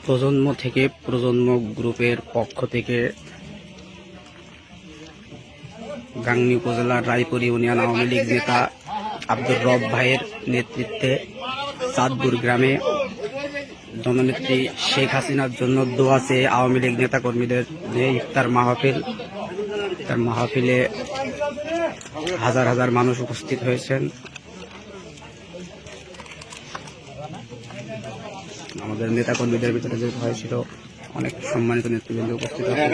প্রজন্ম থেকে প্রজন্ম গ্রুপের পক্ষ থেকে গাংনী উপজেলার রায়পুর ইউনিয়ন আওয়ামী লীগ নেতা আব্দুর রব ভাইয়ের নেতৃত্বে চাঁদপুর গ্রামে জননেত্রী শেখ হাসিনার জন্য দোয়া চেয়ে আওয়ামী লীগ নেতা কর্মীদের যে ইফতার মাহফিল, তার মাহফিলে হাজার হাজার মানুষ উপস্থিত হয়েছেন। আমাদের নেতা কর্মীদের ভিতরে যে হয়েছিল অনেক সম্মানিত নেতৃবৃন্দ উপস্থিত আছেন।